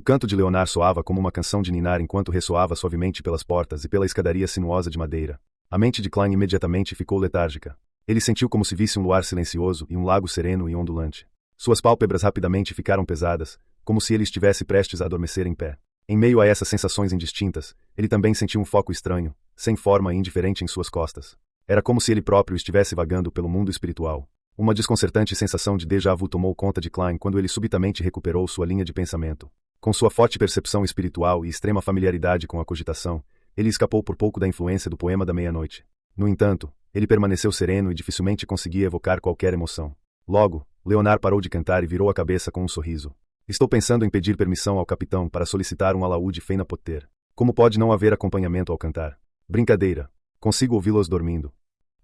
canto de Leonard soava como uma canção de ninar enquanto ressoava suavemente pelas portas e pela escadaria sinuosa de madeira. A mente de Klein imediatamente ficou letárgica. Ele sentiu como se visse um luar silencioso e um lago sereno e ondulante. Suas pálpebras rapidamente ficaram pesadas, como se ele estivesse prestes a adormecer em pé. Em meio a essas sensações indistintas, ele também sentiu um foco estranho, sem forma e indiferente em suas costas. Era como se ele próprio estivesse vagando pelo mundo espiritual. Uma desconcertante sensação de déjà vu tomou conta de Klein quando ele subitamente recuperou sua linha de pensamento. Com sua forte percepção espiritual e extrema familiaridade com a cogitação, ele escapou por pouco da influência do poema da meia-noite. No entanto, ele permaneceu sereno e dificilmente conseguia evocar qualquer emoção. Logo, Leonard parou de cantar e virou a cabeça com um sorriso. Estou pensando em pedir permissão ao capitão para solicitar um alaúde Feina Potter. Como pode não haver acompanhamento ao cantar? Brincadeira. Consigo ouvi-los dormindo.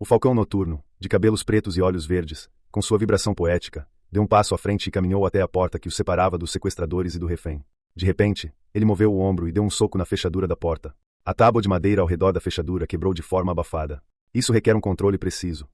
O falcão noturno, de cabelos pretos e olhos verdes, com sua vibração poética, deu um passo à frente e caminhou até a porta que o separava dos sequestradores e do refém. De repente, ele moveu o ombro e deu um soco na fechadura da porta. A tábua de madeira ao redor da fechadura quebrou de forma abafada. Isso requer um controle preciso.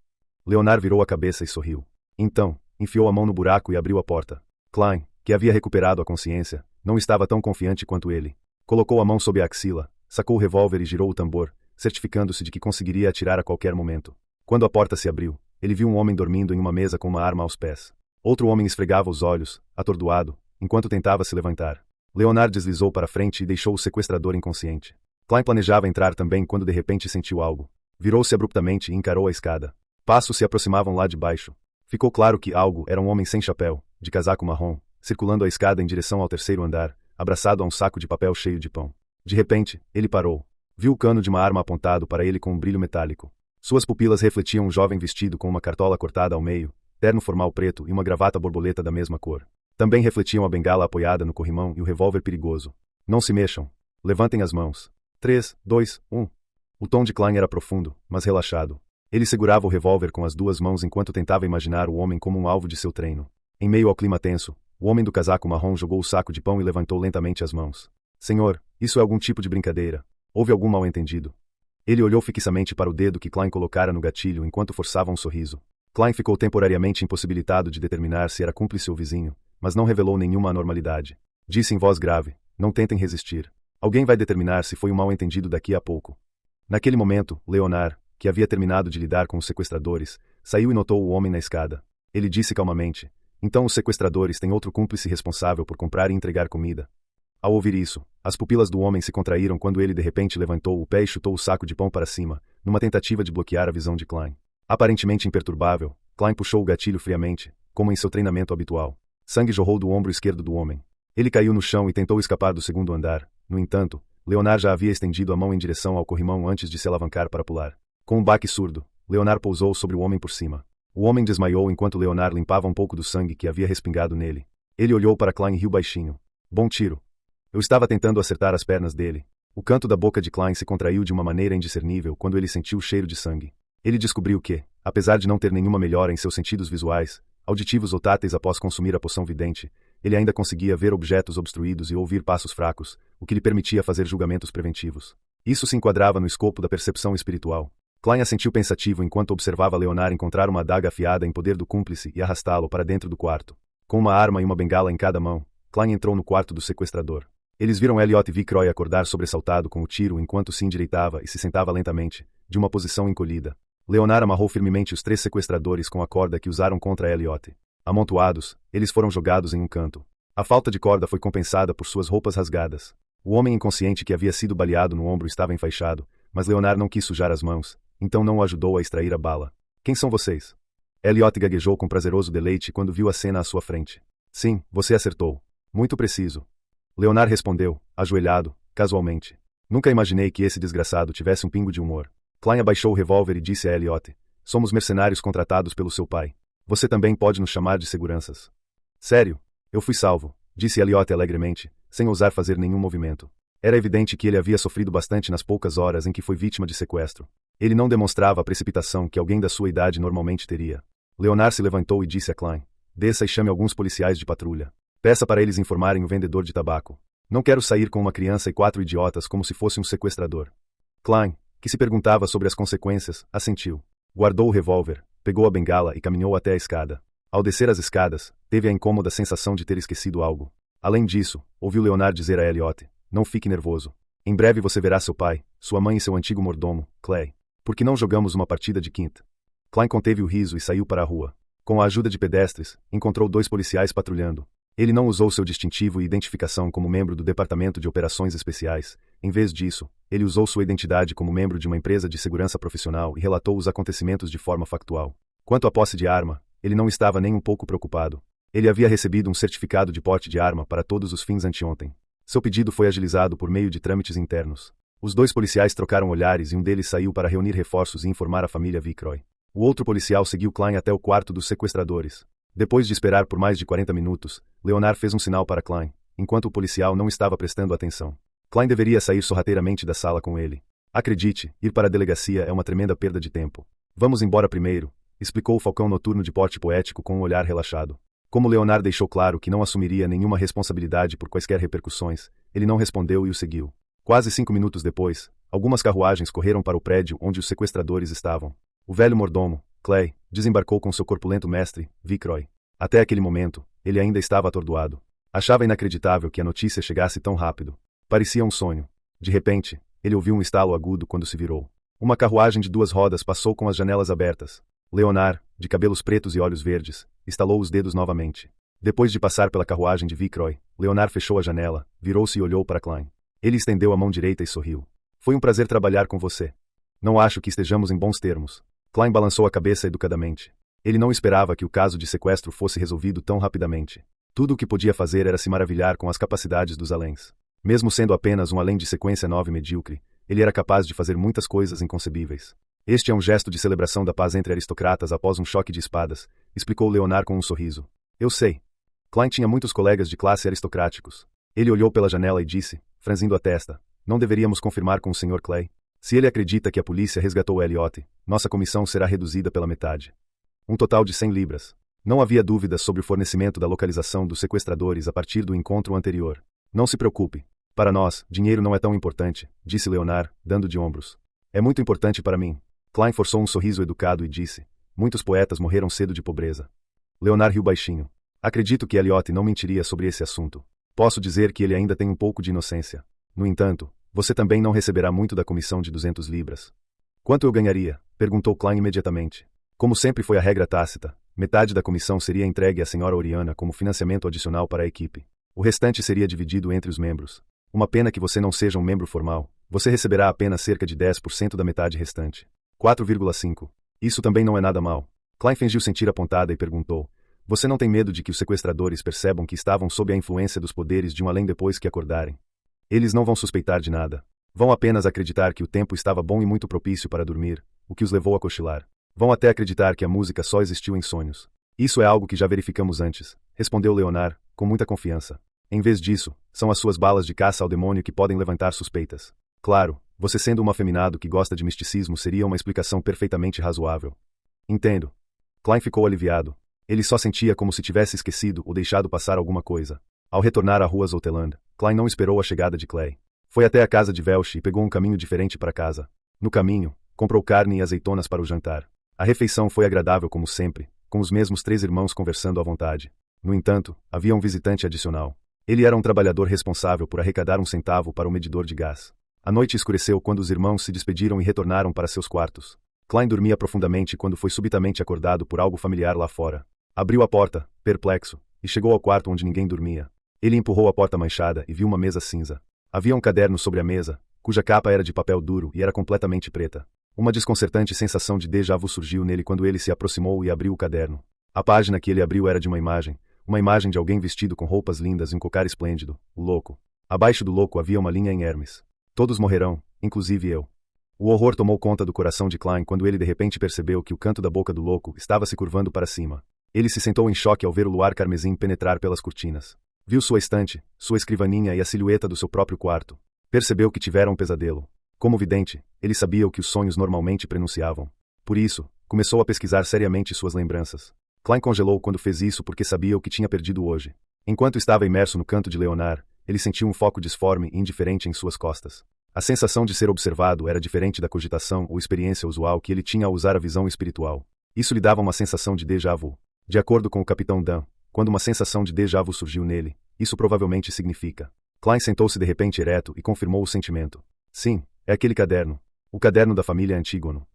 Leonard virou a cabeça e sorriu. Então, enfiou a mão no buraco e abriu a porta. Klein, que havia recuperado a consciência, não estava tão confiante quanto ele. Colocou a mão sob a axila, sacou o revólver e girou o tambor, certificando-se de que conseguiria atirar a qualquer momento. Quando a porta se abriu, ele viu um homem dormindo em uma mesa com uma arma aos pés. Outro homem esfregava os olhos, atordoado, enquanto tentava se levantar. Leonard deslizou para frente e deixou o sequestrador inconsciente. Klein planejava entrar também quando de repente sentiu algo. Virou-se abruptamente e encarou a escada. Passos se aproximavam lá de baixo. Ficou claro que algo era um homem sem chapéu, de casaco marrom, circulando a escada em direção ao terceiro andar, abraçado a um saco de papel cheio de pão. De repente, ele parou. Viu o cano de uma arma apontado para ele com um brilho metálico. Suas pupilas refletiam um jovem vestido com uma cartola cortada ao meio, terno formal preto e uma gravata borboleta da mesma cor. Também refletiam a bengala apoiada no corrimão e o revólver perigoso. Não se mexam. Levantem as mãos. 3, 2, 1. O tom de Klein era profundo, mas relaxado. Ele segurava o revólver com as duas mãos enquanto tentava imaginar o homem como um alvo de seu treino. Em meio ao clima tenso, o homem do casaco marrom jogou o saco de pão e levantou lentamente as mãos. Senhor, isso é algum tipo de brincadeira. Houve algum mal-entendido? Ele olhou fixamente para o dedo que Klein colocara no gatilho enquanto forçava um sorriso. Klein ficou temporariamente impossibilitado de determinar se era cúmplice ou vizinho, mas não revelou nenhuma anormalidade. Disse em voz grave: não tentem resistir. Alguém vai determinar se foi um mal-entendido daqui a pouco. Naquele momento, Leonard, que havia terminado de lidar com os sequestradores, saiu e notou o homem na escada. Ele disse calmamente: então os sequestradores têm outro cúmplice responsável por comprar e entregar comida. Ao ouvir isso, as pupilas do homem se contraíram quando ele de repente levantou o pé e chutou o saco de pão para cima, numa tentativa de bloquear a visão de Klein. Aparentemente imperturbável, Klein puxou o gatilho friamente, como em seu treinamento habitual. Sangue jorrou do ombro esquerdo do homem. Ele caiu no chão e tentou escapar do segundo andar. No entanto, Leonard já havia estendido a mão em direção ao corrimão antes de se alavancar para pular. Com um baque surdo, Leonard pousou sobre o homem por cima. O homem desmaiou enquanto Leonard limpava um pouco do sangue que havia respingado nele. Ele olhou para Klein e riu baixinho. Bom tiro. Eu estava tentando acertar as pernas dele. O canto da boca de Klein se contraiu de uma maneira indiscernível quando ele sentiu o cheiro de sangue. Ele descobriu que, apesar de não ter nenhuma melhora em seus sentidos visuais, auditivos ou táteis após consumir a poção vidente, ele ainda conseguia ver objetos obstruídos e ouvir passos fracos, o que lhe permitia fazer julgamentos preventivos. Isso se enquadrava no escopo da percepção espiritual. Klein assentiu pensativo enquanto observava Leonard encontrar uma adaga afiada em poder do cúmplice e arrastá-lo para dentro do quarto. Com uma arma e uma bengala em cada mão, Klein entrou no quarto do sequestrador. Eles viram Elliot Vicroy acordar sobressaltado com o tiro enquanto se endireitava e se sentava lentamente, de uma posição encolhida. Leonard amarrou firmemente os 3 sequestradores com a corda que usaram contra Elliot. Amontoados, eles foram jogados em um canto. A falta de corda foi compensada por suas roupas rasgadas. O homem inconsciente que havia sido baleado no ombro estava enfaixado, mas Leonard não quis sujar as mãos, então não o ajudou a extrair a bala. Quem são vocês? Elliot gaguejou com prazeroso deleite quando viu a cena à sua frente. Sim, você acertou. Muito preciso. Leonard respondeu, ajoelhado, casualmente. Nunca imaginei que esse desgraçado tivesse um pingo de humor. Klein abaixou o revólver e disse a Elliot: somos mercenários contratados pelo seu pai. Você também pode nos chamar de seguranças. Sério? Eu fui salvo, disse Elliot alegremente, sem ousar fazer nenhum movimento. Era evidente que ele havia sofrido bastante nas poucas horas em que foi vítima de sequestro. Ele não demonstrava a precipitação que alguém da sua idade normalmente teria. Leonard se levantou e disse a Klein: desça e chame alguns policiais de patrulha. Peça para eles informarem o vendedor de tabaco. Não quero sair com uma criança e 4 idiotas como se fosse um sequestrador. Klein, que se perguntava sobre as consequências, assentiu. Guardou o revólver, pegou a bengala e caminhou até a escada. Ao descer as escadas, teve a incômoda sensação de ter esquecido algo. Além disso, ouviu Leonard dizer a Elliot, não fique nervoso. Em breve você verá seu pai, sua mãe e seu antigo mordomo, Clay. Por que não jogamos uma partida de quinta? Klein conteve o riso e saiu para a rua. Com a ajuda de pedestres, encontrou 2 policiais patrulhando. Ele não usou seu distintivo e identificação como membro do Departamento de Operações Especiais. Em vez disso, ele usou sua identidade como membro de uma empresa de segurança profissional e relatou os acontecimentos de forma factual. Quanto à posse de arma, ele não estava nem um pouco preocupado. Ele havia recebido um certificado de porte de arma para todos os fins anteontem. Seu pedido foi agilizado por meio de trâmites internos. Os 2 policiais trocaram olhares e um deles saiu para reunir reforços e informar a família Vickroy. O outro policial seguiu Klein até o quarto dos sequestradores. Depois de esperar por mais de 40 minutos, Leonard fez um sinal para Klein, enquanto o policial não estava prestando atenção. Klein deveria sair sorrateiramente da sala com ele. Acredite, ir para a delegacia é uma tremenda perda de tempo. Vamos embora primeiro, explicou o falcão noturno de porte poético com um olhar relaxado. Como Leonard deixou claro que não assumiria nenhuma responsabilidade por quaisquer repercussões, ele não respondeu e o seguiu. Quase 5 minutos depois, algumas carruagens correram para o prédio onde os sequestradores estavam. O velho mordomo, Clay, desembarcou com seu corpulento mestre, Vickroy. Até aquele momento, ele ainda estava atordoado. Achava inacreditável que a notícia chegasse tão rápido. Parecia um sonho. De repente, ele ouviu um estalo agudo quando se virou. Uma carruagem de 2 rodas passou com as janelas abertas. Leonard, de cabelos pretos e olhos verdes, estalou os dedos novamente. Depois de passar pela carruagem de Vickroy, Leonard fechou a janela, virou-se e olhou para Klein. Ele estendeu a mão direita e sorriu. Foi um prazer trabalhar com você. Não acho que estejamos em bons termos. Klein balançou a cabeça educadamente. Ele não esperava que o caso de sequestro fosse resolvido tão rapidamente. Tudo o que podia fazer era se maravilhar com as capacidades dos Allens. Mesmo sendo apenas um além de sequência 9 medíocre, ele era capaz de fazer muitas coisas inconcebíveis. Este é um gesto de celebração da paz entre aristocratas após um choque de espadas, explicou Leonard com um sorriso. Eu sei. Klein tinha muitos colegas de classe aristocráticos. Ele olhou pela janela e disse, franzindo a testa, não deveríamos confirmar com o Sr. Clay? Se ele acredita que a polícia resgatou Elliot, nossa comissão será reduzida pela metade. Um total de 100 libras. Não havia dúvidas sobre o fornecimento da localização dos sequestradores a partir do encontro anterior. Não se preocupe. Para nós, dinheiro não é tão importante, disse Leonard, dando de ombros. É muito importante para mim. Klein forçou um sorriso educado e disse, muitos poetas morreram cedo de pobreza. Leonard riu baixinho. Acredito que Elliot não mentiria sobre esse assunto. Posso dizer que ele ainda tem um pouco de inocência. No entanto, você também não receberá muito da comissão de 200 libras. Quanto eu ganharia? Perguntou Klein imediatamente. Como sempre foi a regra tácita, metade da comissão seria entregue à senhora Oriana como financiamento adicional para a equipe. O restante seria dividido entre os membros. Uma pena que você não seja um membro formal. Você receberá apenas cerca de 10% da metade restante. 4,5. Isso também não é nada mal. Klein fingiu sentir a pontada e perguntou. Você não tem medo de que os sequestradores percebam que estavam sob a influência dos poderes de um além depois que acordarem? Eles não vão suspeitar de nada. Vão apenas acreditar que o tempo estava bom e muito propício para dormir, o que os levou a cochilar. Vão até acreditar que a música só existiu em sonhos. Isso é algo que já verificamos antes, respondeu Leonard, com muita confiança. Em vez disso, são as suas balas de caça ao demônio que podem levantar suspeitas. Claro, você sendo um afeminado que gosta de misticismo seria uma explicação perfeitamente razoável. Entendo. Klein ficou aliviado. Ele só sentia como se tivesse esquecido ou deixado passar alguma coisa. Ao retornar à rua Zouteland, Klein não esperou a chegada de Clay. Foi até a casa de Welsh e pegou um caminho diferente para casa. No caminho, comprou carne e azeitonas para o jantar. A refeição foi agradável como sempre, com os mesmos 3 irmãos conversando à vontade. No entanto, havia um visitante adicional. Ele era um trabalhador responsável por arrecadar 1 centavo para o medidor de gás. A noite escureceu quando os irmãos se despediram e retornaram para seus quartos. Klein dormia profundamente quando foi subitamente acordado por algo familiar lá fora. Abriu a porta, perplexo, e chegou ao quarto onde ninguém dormia. Ele empurrou a porta manchada e viu uma mesa cinza. Havia um caderno sobre a mesa, cuja capa era de papel duro e era completamente preta. Uma desconcertante sensação de déjà vu surgiu nele quando ele se aproximou e abriu o caderno. A página que ele abriu era de uma imagem de alguém vestido com roupas lindas e um cocar esplêndido, o louco. Abaixo do louco havia uma linha em Hermes. Todos morrerão, inclusive eu. O horror tomou conta do coração de Klein quando ele de repente percebeu que o canto da boca do louco estava se curvando para cima. Ele se sentou em choque ao ver o luar carmesim penetrar pelas cortinas. Viu sua estante, sua escrivaninha e a silhueta do seu próprio quarto. Percebeu que tivera um pesadelo. Como vidente, ele sabia o que os sonhos normalmente prenunciavam. Por isso, começou a pesquisar seriamente suas lembranças. Klein congelou quando fez isso porque sabia o que tinha perdido hoje. Enquanto estava imerso no canto de Leonard, ele sentiu um foco disforme e indiferente em suas costas. A sensação de ser observado era diferente da cogitação ou experiência usual que ele tinha ao usar a visão espiritual. Isso lhe dava uma sensação de déjà vu. De acordo com o Capitão Dan, quando uma sensação de déjà vu surgiu nele, Isso provavelmente significa. Klein sentou-se de repente ereto e confirmou o sentimento. Sim, é aquele caderno. O caderno da família Antígono.